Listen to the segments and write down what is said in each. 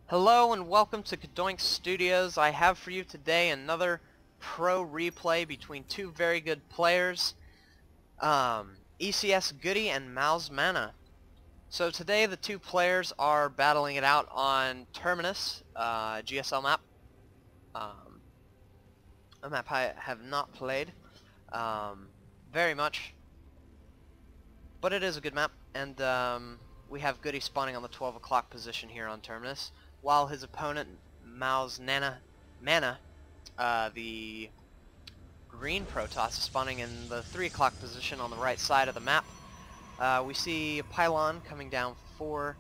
Hello and welcome to CadoinkStudios. I have for you today another pro replay between two very good players, ESCGoOdy and mouzMaNa. So today the two players are battling it out on Terminus, GSL map, a map I have not played very much, but it is a good map, and we have Goody spawning on the 12 o'clock position here on Terminus, while his opponent, mouzMaNa, the green Protoss, is spawning in the 3 o'clock position on the right side of the map. We see a pylon coming down for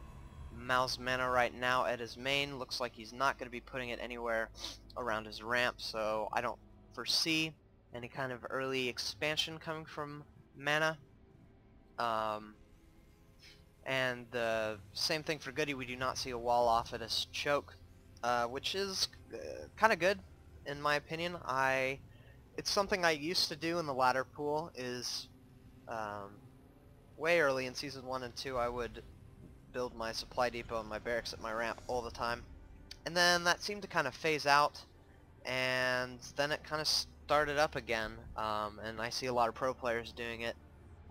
mouzMaNa right now at his main. Looks like he's not going to be putting it anywhere around his ramp, so I don't foresee any kind of early expansion coming from Mana. And same thing for Goody. We do not see a wall off at his choke, which is kind of good in my opinion. It's something I used to do in the ladder pool. Is way early in season 1 and 2 I would build my supply depot and my barracks at my ramp all the time, and then that seemed to kind of phase out, and then it kind of started up again, and I see a lot of pro players doing it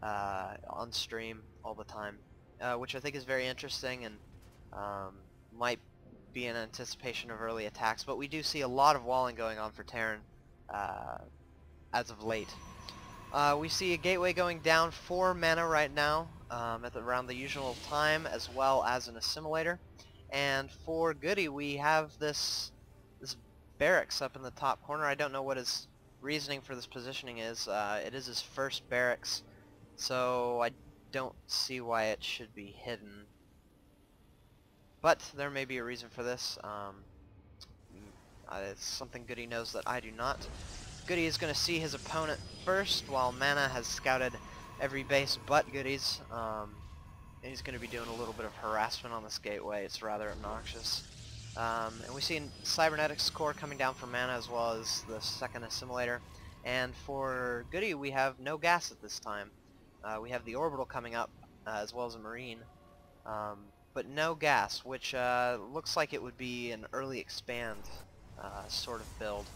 on stream all the time. Which I think is very interesting and might be in anticipation of early attacks. But we do see a lot of walling going on for Terran as of late. We see a gateway going down for Mana right now around the usual time, as well as an assimilator. And for Goody, we have this barracks up in the top corner. I don't know what his reasoning for this positioning is. It is his first barracks, so I don't see why it should be hidden, but there may be a reason for this. It's something Goody knows that I do not. Goody is going to see his opponent first, while Mana has scouted every base but Goody's. And he's going to be doing a little bit of harassment on this gateway. It's rather obnoxious. And we see a cybernetics core coming down from Mana, as well as the second assimilator. And for Goody, we have no gas at this time. We have the orbital coming up, as well as a marine, but no gas, which looks like it would be an early expand sort of build.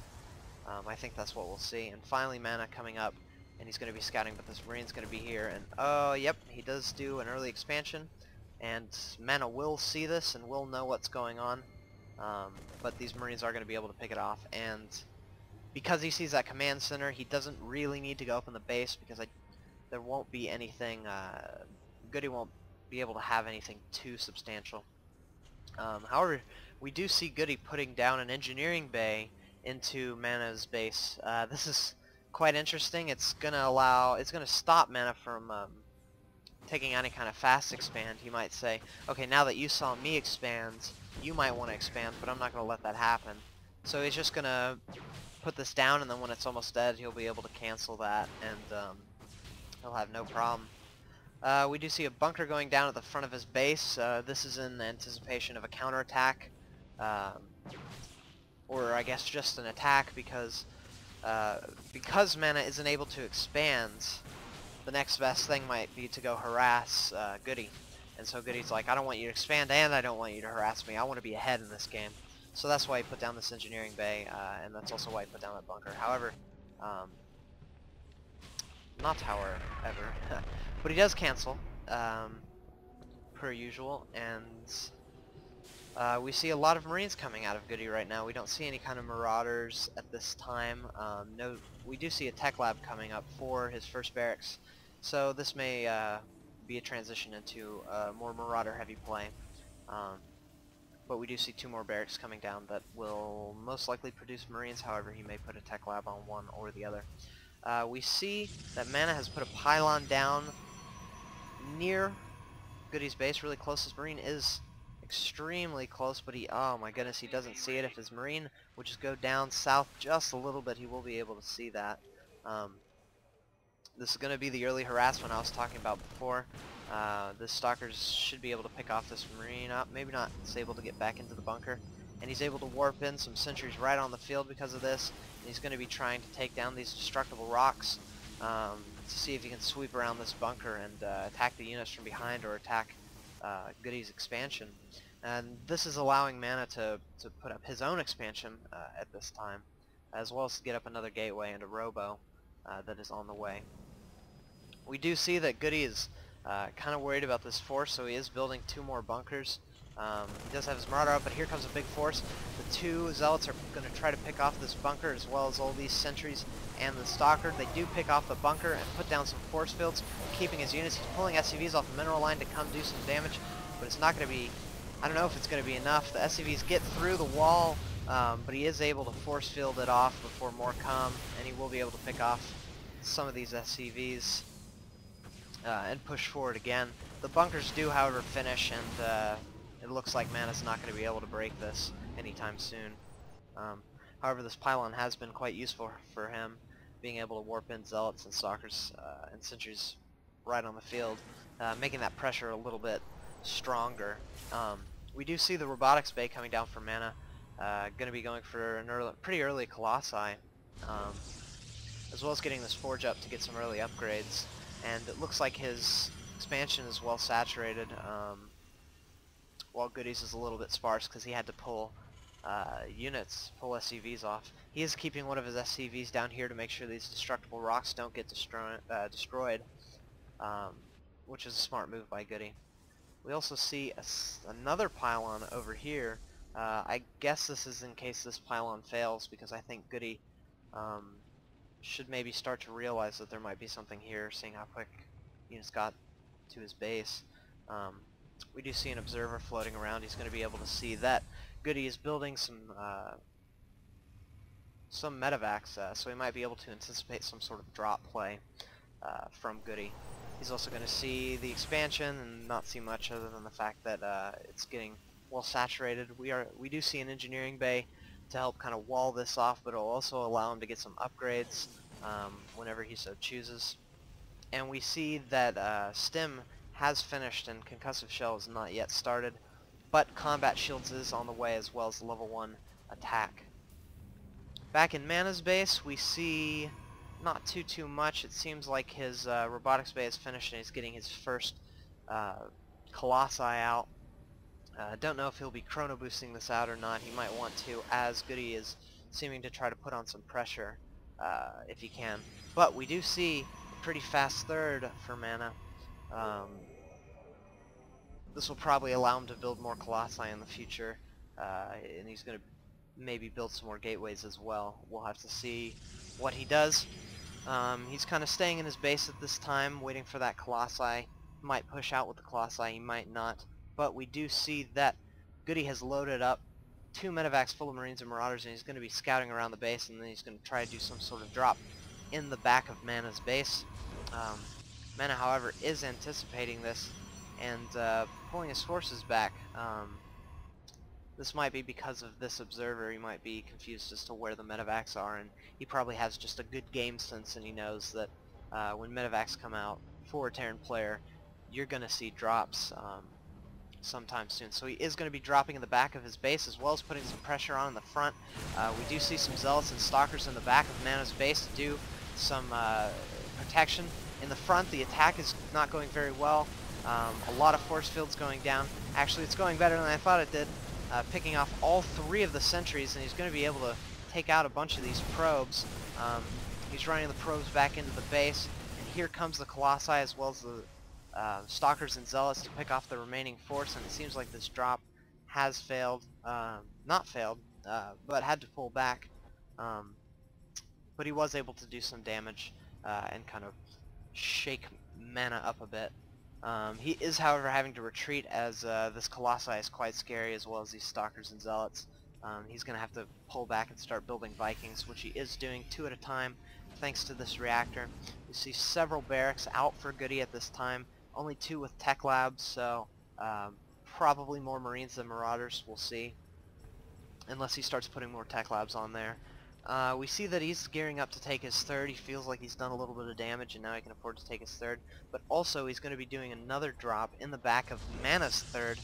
I think that's what we'll see. And finally, Mana coming up, and he's going to be scouting, but this marine's going to be here. And oh, yep, he does do an early expansion, and Mana will see this and will know what's going on. But these marines are going to be able to pick it off, and because he sees that command center, he doesn't really need to go up in the base, because there won't be anything, Goody won't be able to have anything too substantial. However, we do see Goody putting down an engineering bay into Mana's base. This is quite interesting. It's gonna stop Mana from taking any kind of fast expand. He might say, okay, now that you saw me expand, you might want to expand, but I'm not gonna let that happen. So he's just gonna put this down, and then when it's almost dead, he'll be able to cancel that, and he'll have no problem. We do see a bunker going down at the front of his base. This is in anticipation of a counterattack, or I guess just an attack, because Mana isn't able to expand. The next best thing might be to go harass Goody, and so Goody's like, I don't want you to expand, and I don't want you to harass me. I want to be ahead in this game. So that's why he put down this engineering bay, and that's also why he put down that bunker. However, not however, but he does cancel, per usual, and we see a lot of marines coming out of Goody right now. We don't see any kind of marauders at this time. No, we do see a tech lab coming up for his first barracks, so this may be a transition into more marauder heavy play. But we do see 2 more barracks coming down that will most likely produce marines. However, he may put a tech lab on one or the other. We see that Mana has put a pylon down near Goody's base, really close. His marine is extremely close, but oh my goodness, he doesn't see it. If his marine would just go down south just a little bit, he will be able to see that. This is going to be the early harassment I was talking about before. This stalker should be able to pick off this marine up. Maybe not. He's able to get back into the bunker, and he's able to warp in some sentries right on the field because of this. And he's going to be trying to take down these destructible rocks to see if he can sweep around this bunker and attack the units from behind, or attack Goody's expansion. And this is allowing Mana to put up his own expansion at this time, as well as to get up another gateway and a robo that is on the way. We do see that Goody is kind of worried about this force, so he is building 2 more bunkers. He does have his Marauder up, but here comes a big force. The 2 Zealots are going to try to pick off this bunker, as well as all these sentries and the Stalker. They do pick off the bunker and put down some force fields, keeping his units. He's pulling SCVs off the mineral line to come do some damage, but it's not going to be, I don't know if it's going to be enough. The SCVs get through the wall, but he is able to force field it off before more come, and he will be able to pick off some of these SCVs. And push forward again. The bunkers do, however, finish, and it looks like Mana's not going to be able to break this anytime soon. However, this pylon has been quite useful for him, being able to warp in Zealots and Stalkers and Sentries right on the field, making that pressure a little bit stronger. We do see the Robotics Bay coming down for Mana, going to be going for an pretty early Colossi, as well as getting this Forge up to get some early upgrades. And it looks like his expansion is well saturated, while Goody's is a little bit sparse because he had to pull units, pull SCVs off. He is keeping one of his SCVs down here to make sure these destructible rocks don't get destroyed, which is a smart move by Goody. We also see another pylon over here. I guess this is in case this pylon fails, because I think Goody should maybe start to realize that there might be something here, seeing how quick units got to his base. We do see an observer floating around. He's going to be able to see that Goody is building some medevacs, so he might be able to anticipate some sort of drop play from Goody. He's also going to see the expansion and not see much other than the fact that it's getting well saturated. We do see an engineering bay to help kind of wall this off, but it'll also allow him to get some upgrades whenever he so chooses. And we see that Stim has finished and Concussive Shell is not yet started, but Combat Shields is on the way, as well as level 1 attack. Back in Mana's base, we see not too much. It seems like his Robotics Bay is finished and he's getting his first Colossi out. Don't know if he'll be chrono boosting this out or not. He might want to, as Goody is seeming to try to put on some pressure if he can. But we do see a pretty fast third for Mana. This will probably allow him to build more Colossi in the future, and he's going to maybe build some more gateways as well. We'll have to see what he does. He's kind of staying in his base at this time, waiting for that Colossi. He might push out with the Colossi, he might not. But we do see that Goody has loaded up 2 medevacs full of Marines and Marauders, and he's going to be scouting around the base, and then he's going to try to do some sort of drop in the back of Mana's base. Mana, however, is anticipating this and pulling his forces back. This might be because of this observer. He might be confused as to where the medevacs are, and he probably has just a good game sense, and he knows that when medevacs come out for a Terran player, you're going to see drops sometime soon. So he is going to be dropping in the back of his base, as well as putting some pressure on in the front. We do see some Zealots and Stalkers in the back of Mana's base to do some protection. In the front, the attack is not going very well. A lot of force fields going down. Actually, it's going better than I thought it did, picking off all 3 of the sentries, and he's going to be able to take out a bunch of these probes. He's running the probes back into the base, and here comes the Colossi, as well as the Stalkers and Zealots to pick off the remaining force, and it seems like this drop has failed. Not failed, but had to pull back. But he was able to do some damage and kind of shake Mana up a bit. He is, however, having to retreat, as this Colossi is quite scary, as well as these Stalkers and Zealots. He's going to have to pull back and start building Vikings, which he is doing 2 at a time, thanks to this reactor. You see several barracks out for Goody at this time, only 2 with tech labs, so probably more Marines than Marauders, we'll see, unless he starts putting more tech labs on there. We see that he's gearing up to take his 3rd. He feels like he's done a little bit of damage, and now he can afford to take his 3rd. But also, he's going to be doing another drop in the back of Mana's 3rd.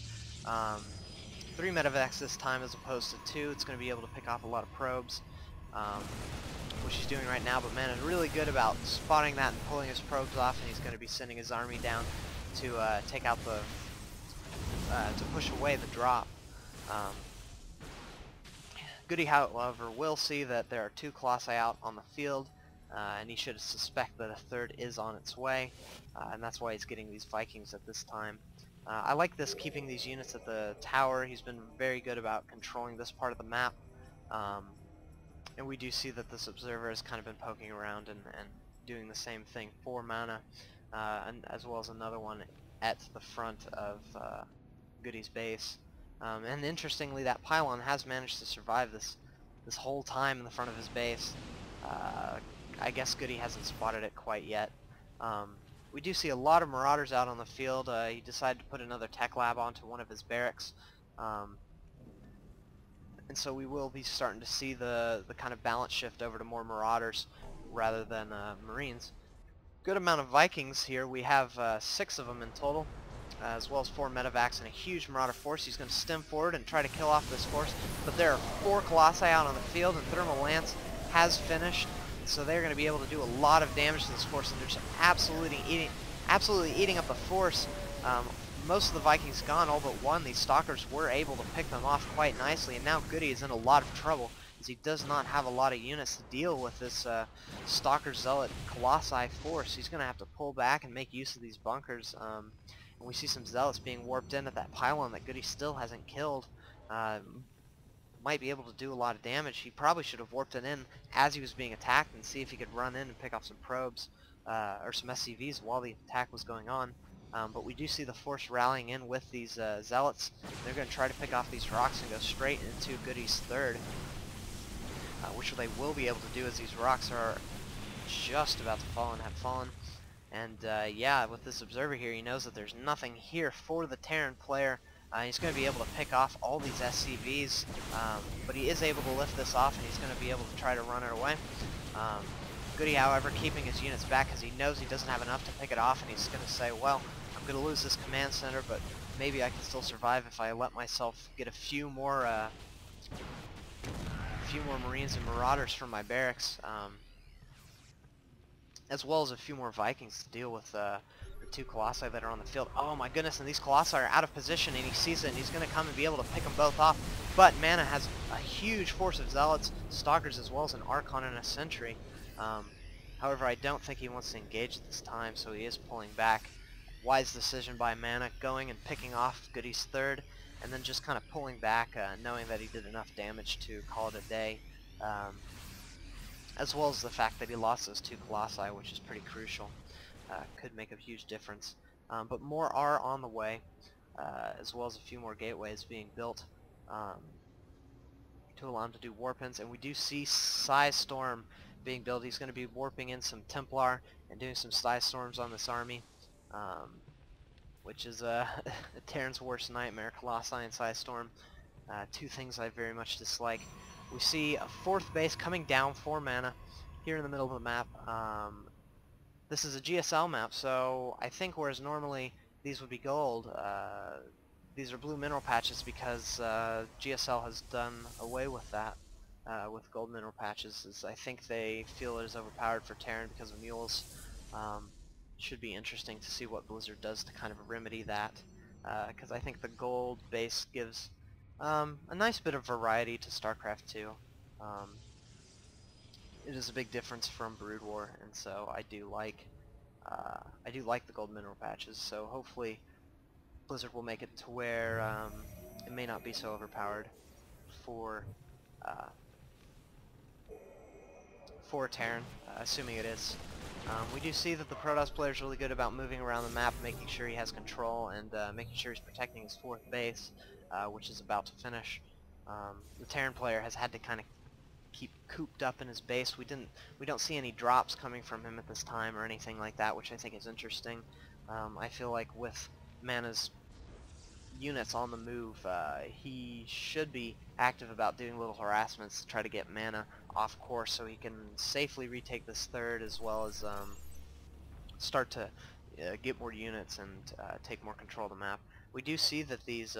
3 medevacs this time as opposed to 2. It's going to be able to pick off a lot of probes, which he's doing right now. But Mana's really good about spotting that and pulling his probes off, and he's going to be sending his army down to take out the push away the drop. Goody, however, will see that there are 2 Colossi out on the field, and he should suspect that a third is on its way, and that's why he's getting these Vikings at this time. I like this, keeping these units at the tower. He's been very good about controlling this part of the map, and we do see that this observer has kind of been poking around and doing the same thing for Mana, and as well as another one at the front of Goody's base. And interestingly, that pylon has managed to survive this whole time in the front of his base. I guess Goody hasn't spotted it quite yet. We do see a lot of Marauders out on the field. He decided to put another tech lab onto one of his barracks. And so we will be starting to see the kind of balance shift over to more Marauders rather than Marines. Good amount of Vikings here. We have 6 of them in total, as well as 4 medevacs and a huge Marauder force. He's going to stem forward and try to kill off this force, but there are 4 Colossi out on the field, and Thermal Lance has finished, so they're going to be able to do a lot of damage to this force, and they're just absolutely eating up the force. Most of the Vikings gone, all but one. These Stalkers were able to pick them off quite nicely, and now Goody is in a lot of trouble, as he does not have a lot of units to deal with this Stalker Zealot Colossi force. He's going to have to pull back and make use of these bunkers. And we see some Zealots being warped in at that pylon that Goody still hasn't killed. Might be able to do a lot of damage. He probably should have warped it in as he was being attacked and see if he could run in and pick off some probes or some SCVs while the attack was going on. But we do see the force rallying in with these Zealots. They're going to try to pick off these rocks and go straight into Goody's third, which they will be able to do as these rocks are just about to fall and have fallen. And yeah, with this observer here, he knows that there's nothing here for the Terran player. He's going to be able to pick off all these SCVs, but he is able to lift this off, and he's going to be able to try to run it away. Goody, however, keeping his units back because he knows he doesn't have enough to pick it off, and he's going to say, well, I'm going to lose this command center, but maybe I can still survive if I let myself get a few more Marines and Marauders from my barracks, as well as a few more Vikings to deal with the 2 Colossi that are on the field. Oh my goodness, and these Colossi are out of position, and he sees it, and he's going to come and be able to pick them both off. But Mana has a huge force of Zealots, Stalkers, as well as an Archon and a Sentry. However, I don't think he wants to engage at this time, so he is pulling back. Wise decision by Mana, going and picking off Goody's third, and then just kind of pulling back, knowing that he did enough damage to call it a day. As well as the fact that he lost those 2 Colossi, which is pretty crucial. Could make a huge difference. But more are on the way, as well as a few more gateways being built to allow him to do warp-ins. And we do see Size Storm being built. He's going to be warping in some Templar and doing some Size Storms on this army, which is Terran's worst nightmare, Colossi and Size Storm. 2 things I very much dislike. We see a 4th base coming down for Mana here in the middle of the map. This is a GSL map, so I think whereas normally these would be gold, these are blue mineral patches because GSL has done away with that, with gold mineral patches. As I think they feel it is overpowered for Terran because of mules. Should be interesting to see what Blizzard does to kind of remedy that, because I think the gold base gives a nice bit of variety to StarCraft 2. It is a big difference from Brood War, and so I do like the gold mineral patches. So hopefully Blizzard will make it to where it may not be so overpowered for Terran, assuming it is. We do see that the Protoss player is really good about moving around the map, making sure he has control, and making sure he's protecting his 4th base, which is about to finish. The Terran player has had to kind of keep cooped up in his base. We don't see any drops coming from him at this time or anything like that, which I think is interesting. I feel like with Mana's units on the move, he should be active about doing little harassments to try to get Mana off course so he can safely retake this third, as well as start to get more units and take more control of the map. We do see that these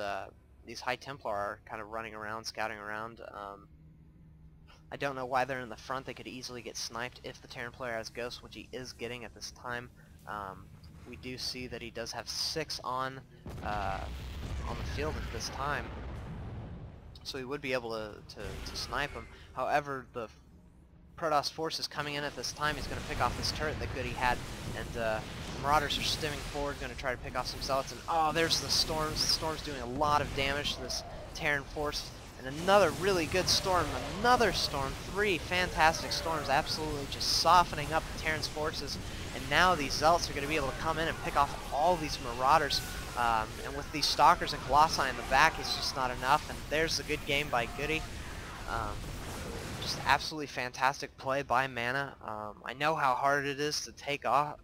High Templar are kind of running around, scouting around. I don't know why they're in the front. They could easily get sniped if the Terran player has Ghosts, which he is getting at this time. we do see that he does have 6 on the field at this time, so he would be able to snipe him. However, the Protoss force is coming in at this time. He's going to pick off this turret that Goody had, and the Marauders are stimming forward, going to try to pick off some Zealots, and oh, there's the Storms. The Storm's doing a lot of damage to this Terran force, and another really good Storm, another Storm, 3 fantastic Storms, absolutely just softening up the Terran's forces, and now these Zealots are going to be able to come in and pick off all these Marauders, and with these Stalkers and Colossi in the back, it's just not enough, and there's the good game by Goody. Just absolutely fantastic play by Mana. I know how hard it is to take on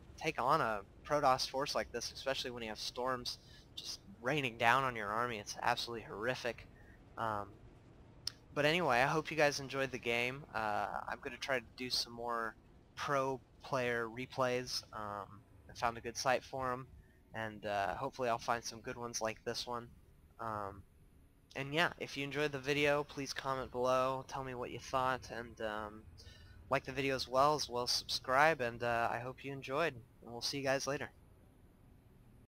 a Protoss force like this, especially when you have Storms just raining down on your army. It's absolutely horrific. But anyway, I hope you guys enjoyed the game. I'm going to try to do some more pro player replays. I found a good site for them, and hopefully I'll find some good ones like this one. And yeah, if you enjoyed the video, please comment below, tell me what you thought, and like the video as well as subscribe, and I hope you enjoyed, and we'll see you guys later.